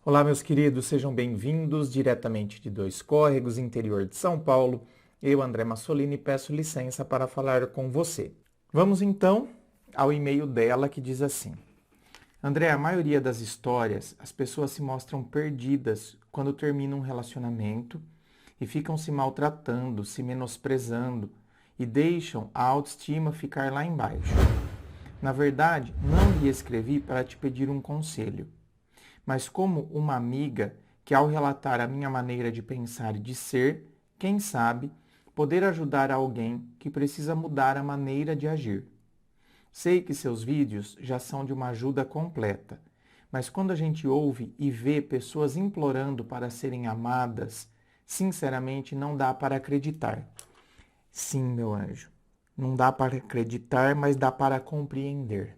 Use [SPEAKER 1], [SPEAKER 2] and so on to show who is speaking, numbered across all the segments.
[SPEAKER 1] Olá, meus queridos, sejam bem-vindos diretamente de Dois Córregos, interior de São Paulo. Eu, André Massolini, peço licença para falar com você. Vamos então ao e-mail dela que diz assim: André, a maioria das histórias, as pessoas se mostram perdidas quando terminam um relacionamento e ficam se maltratando, se menosprezando e deixam a autoestima ficar lá embaixo. Na verdade, não lhe escrevi para te pedir um conselho, mas como uma amiga que, ao relatar a minha maneira de pensar e de ser, quem sabe, poder ajudar alguém que precisa mudar a maneira de agir. Sei que seus vídeos já são de uma ajuda completa, mas quando a gente ouve e vê pessoas implorando para serem amadas, sinceramente não dá para acreditar. Sim, meu anjo, não dá para acreditar, mas dá para compreender.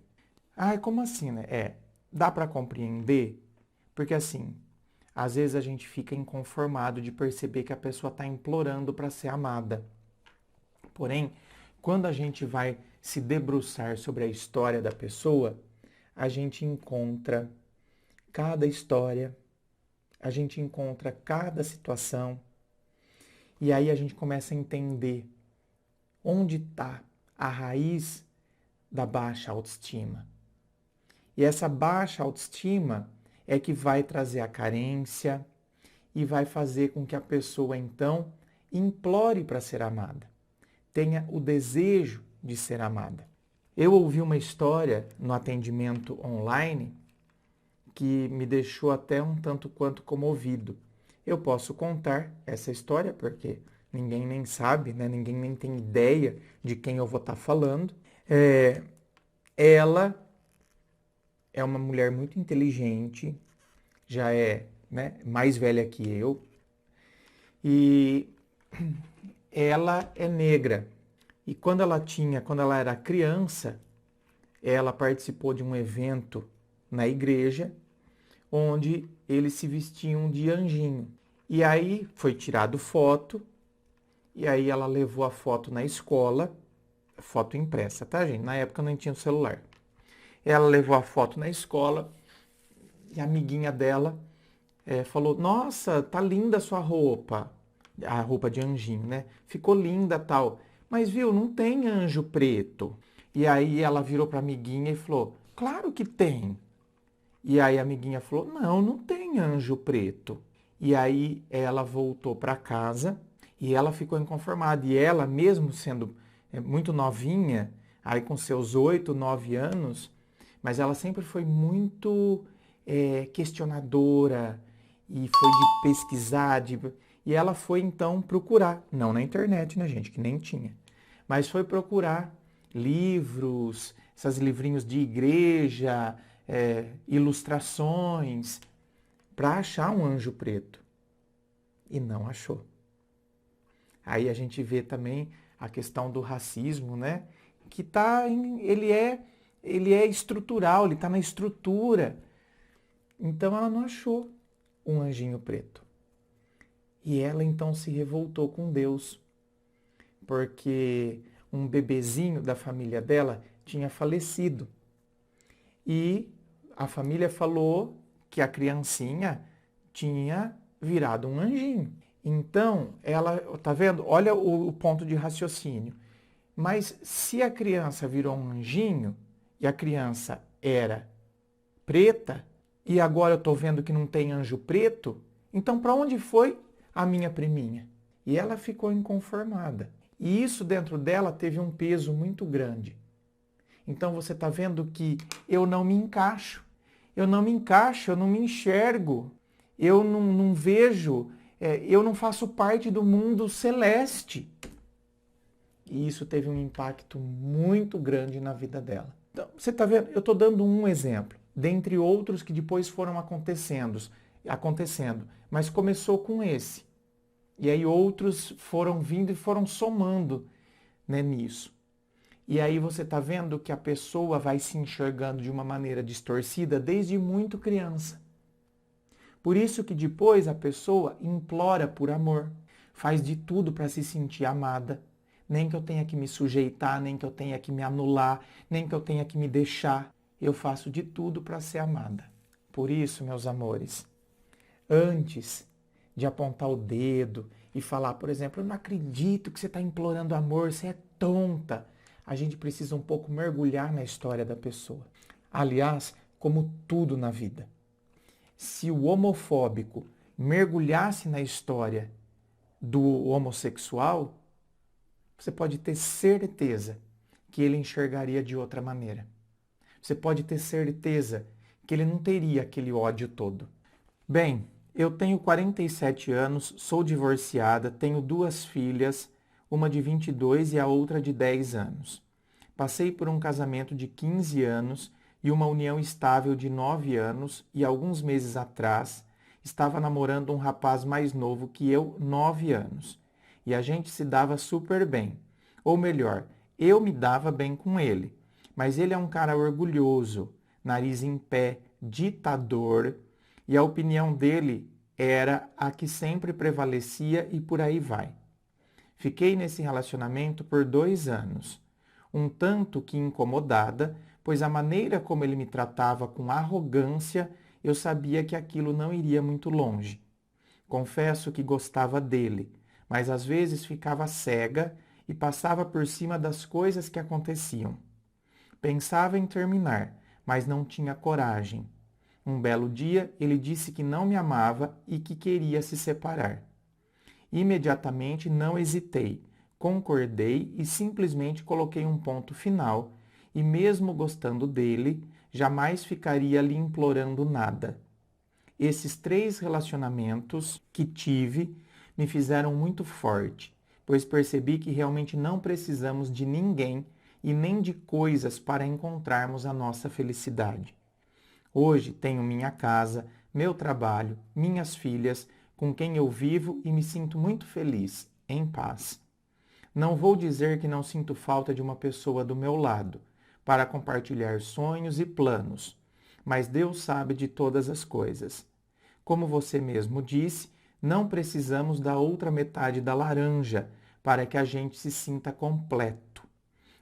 [SPEAKER 1] Ah, como assim, né? Dá para compreender? Porque assim, às vezes a gente fica inconformado de perceber que a pessoa está implorando para ser amada. Porém, quando a gente vai se debruçar sobre a história da pessoa, a gente encontra cada história, a gente encontra cada situação, e aí a gente começa a entender onde está a raiz da baixa autoestima. E essa baixa autoestima é que vai trazer a carência e vai fazer com que a pessoa, então, implore para ser amada. Tenha o desejo de ser amada. Eu ouvi uma história no atendimento online que me deixou até um tanto quanto comovido. Eu posso contar essa história porque ninguém nem sabe, né? Ninguém nem tem ideia de quem eu vou estar falando. Ela é uma mulher muito inteligente, já é, né, mais velha que eu, e ela é negra. E quando ela era criança, ela participou de um evento na igreja, onde eles se vestiam de anjinho. E aí foi tirado foto, e aí ela levou a foto na escola, foto impressa, tá, gente? Na época não tinha o celular. Ela levou a foto na escola e a amiguinha dela falou: Nossa, tá linda a sua roupa. A roupa de anjinho, né? Ficou linda tal. Mas viu, não tem anjo preto. E aí ela virou para a amiguinha e falou: Claro que tem. E aí a amiguinha falou: Não, não tem anjo preto. E aí ela voltou para casa e ela ficou inconformada. E ela, mesmo sendo muito novinha, aí com seus 8, 9 anos, mas ela sempre foi muito questionadora e foi de pesquisar. E ela foi então procurar, não na internet, né, gente, que nem tinha, mas foi procurar livros, esses livrinhos de igreja, ilustrações, para achar um anjo preto. E não achou. Aí a gente vê também a questão do racismo, né? Que ele é estrutural, ele está na estrutura. Então ela não achou um anjinho preto. E ela então se revoltou com Deus, porque um bebezinho da família dela tinha falecido. E a família falou que a criancinha tinha virado um anjinho. Então, ela, tá vendo? Olha o ponto de raciocínio. Mas se a criança virou um anjinho e a criança era preta, e agora eu estou vendo que não tem anjo preto, então para onde foi a minha priminha? E ela ficou inconformada. E isso dentro dela teve um peso muito grande. Então você está vendo que eu não me encaixo. Eu não me encaixo, eu não me enxergo. Eu não vejo, eu não faço parte do mundo celeste. E isso teve um impacto muito grande na vida dela. Então, você está vendo? Eu estou dando um exemplo, dentre outros que depois foram acontecendo, mas começou com esse. E aí outros foram vindo e foram somando, né, nisso. E aí você está vendo que a pessoa vai se enxergando de uma maneira distorcida desde muito criança. Por isso que depois a pessoa implora por amor, faz de tudo para se sentir amada. Nem que eu tenha que me sujeitar, nem que eu tenha que me anular, nem que eu tenha que me deixar. Eu faço de tudo para ser amada. Por isso, meus amores, Antes de apontar o dedo e falar, por exemplo, eu não acredito que você está implorando amor, você é tonta. A gente precisa um pouco mergulhar na história da pessoa. Aliás, como tudo na vida. Se o homofóbico mergulhasse na história do homossexual, você pode ter certeza que ele enxergaria de outra maneira. Você pode ter certeza que ele não teria aquele ódio todo. Bem, eu tenho 47 anos, sou divorciada, tenho 2 filhas, uma de 22 e a outra de 10 anos. Passei por um casamento de 15 anos e uma união estável de 9 anos e alguns meses atrás estava namorando um rapaz mais novo que eu, 9 anos. E a gente se dava super bem. Ou melhor, eu me dava bem com ele. Mas ele é um cara orgulhoso, nariz em pé, ditador, e a opinião dele era a que sempre prevalecia e por aí vai. Fiquei nesse relacionamento por 2 anos, um tanto que incomodada, pois a maneira como ele me tratava com arrogância, eu sabia que aquilo não iria muito longe. Confesso que gostava dele, mas às vezes ficava cega e passava por cima das coisas que aconteciam. Pensava em terminar, mas não tinha coragem. Um belo dia, ele disse que não me amava e que queria se separar. Imediatamente não hesitei, concordei e simplesmente coloquei um ponto final, e mesmo gostando dele, jamais ficaria lhe implorando nada. Esses 3 relacionamentos que tive me fizeram muito forte, pois percebi que realmente não precisamos de ninguém e nem de coisas para encontrarmos a nossa felicidade. Hoje tenho minha casa, meu trabalho, minhas filhas, com quem eu vivo e me sinto muito feliz, em paz. Não vou dizer que não sinto falta de uma pessoa do meu lado, para compartilhar sonhos e planos, mas Deus sabe de todas as coisas. Como você mesmo disse, não precisamos da outra metade da laranja para que a gente se sinta completo.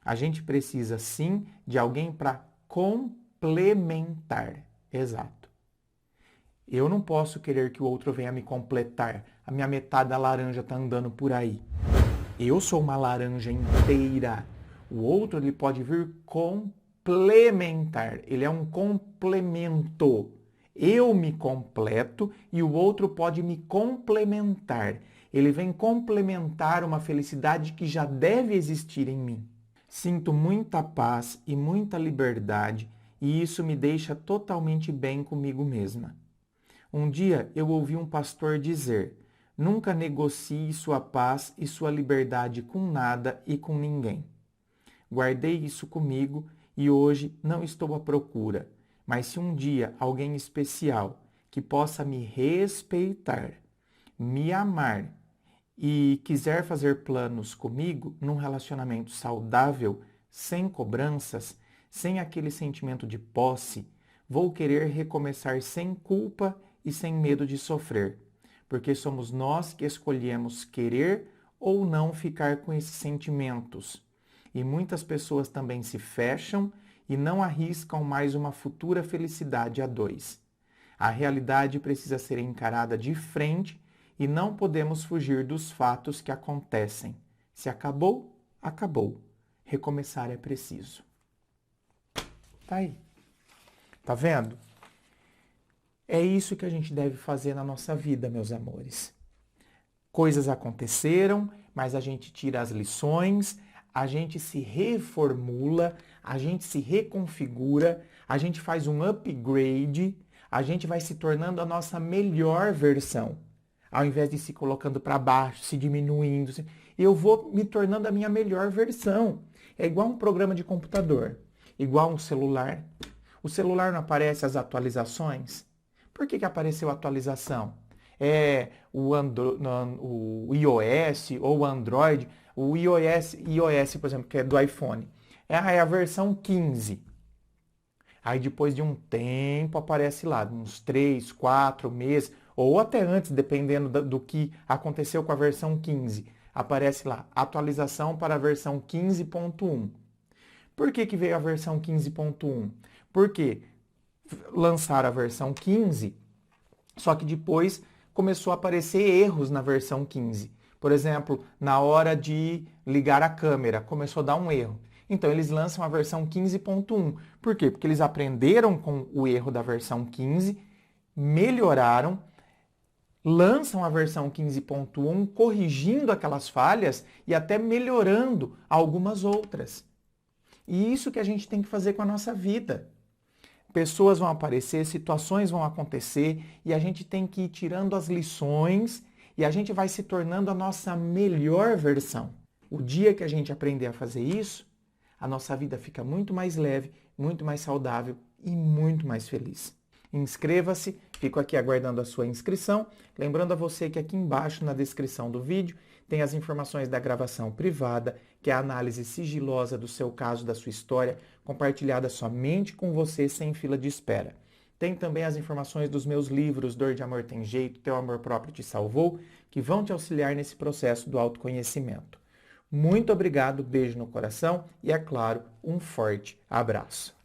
[SPEAKER 1] A gente precisa sim de alguém para complementar. Exato. Eu não posso querer que o outro venha me completar. A minha metade da laranja está andando por aí. Eu sou uma laranja inteira. O outro ele pode vir complementar. Ele é um complemento. Eu me completo e o outro pode me complementar. Ele vem complementar uma felicidade que já deve existir em mim. Sinto muita paz e muita liberdade e isso me deixa totalmente bem comigo mesma. Um dia eu ouvi um pastor dizer: nunca negocie sua paz e sua liberdade com nada e com ninguém. Guardei isso comigo e hoje não estou à procura, mas se um dia alguém especial que possa me respeitar, me amar e quiser fazer planos comigo num relacionamento saudável, sem cobranças, sem aquele sentimento de posse, vou querer recomeçar sem culpa e sem medo de sofrer, porque somos nós que escolhemos querer ou não ficar com esses sentimentos. E muitas pessoas também se fecham e não arriscam mais uma futura felicidade a 2. A realidade precisa ser encarada de frente e não podemos fugir dos fatos que acontecem. Se acabou, acabou. Recomeçar é preciso. Tá aí. Tá vendo? É isso que a gente deve fazer na nossa vida, meus amores. Coisas aconteceram, mas a gente tira as lições, a gente se reformula, a gente se reconfigura, a gente faz um upgrade, a gente vai se tornando a nossa melhor versão. Ao invés de se colocando para baixo, se diminuindo, eu vou me tornando a minha melhor versão. É igual um programa de computador, igual um celular. O celular não aparece as atualizações? Por que apareceu a atualização? É o iOS ou o Android, o iOS, por exemplo, que é do iPhone, é a versão 15. Aí depois de um tempo aparece lá, uns 3, 4 meses, ou até antes, dependendo do que aconteceu com a versão 15. Aparece lá, atualização para a versão 15.1. Por que veio a versão 15.1? Porque lançaram a versão 15 Só que depois começou a aparecer erros na versão 15. Por exemplo, na hora de ligar a câmera, começou a dar um erro. Então, eles lançam a versão 15.1. Por quê? Porque eles aprenderam com o erro da versão 15, melhoraram, lançam a versão 15.1, corrigindo aquelas falhas e até melhorando algumas outras. E isso que a gente tem que fazer com a nossa vida. Pessoas vão aparecer, situações vão acontecer e a gente tem que ir tirando as lições e a gente vai se tornando a nossa melhor versão. O dia que a gente aprender a fazer isso, a nossa vida fica muito mais leve, muito mais saudável e muito mais feliz. Inscreva-se, fico aqui aguardando a sua inscrição. Lembrando a você que aqui embaixo na descrição do vídeo tem as informações da gravação privada, que é a análise sigilosa do seu caso, da sua história, compartilhada somente com você sem fila de espera. Tem também as informações dos meus livros Dor de Amor Tem Jeito, Teu Amor Próprio Te Salvou, que vão te auxiliar nesse processo do autoconhecimento. Muito obrigado, beijo no coração e, é claro, um forte abraço.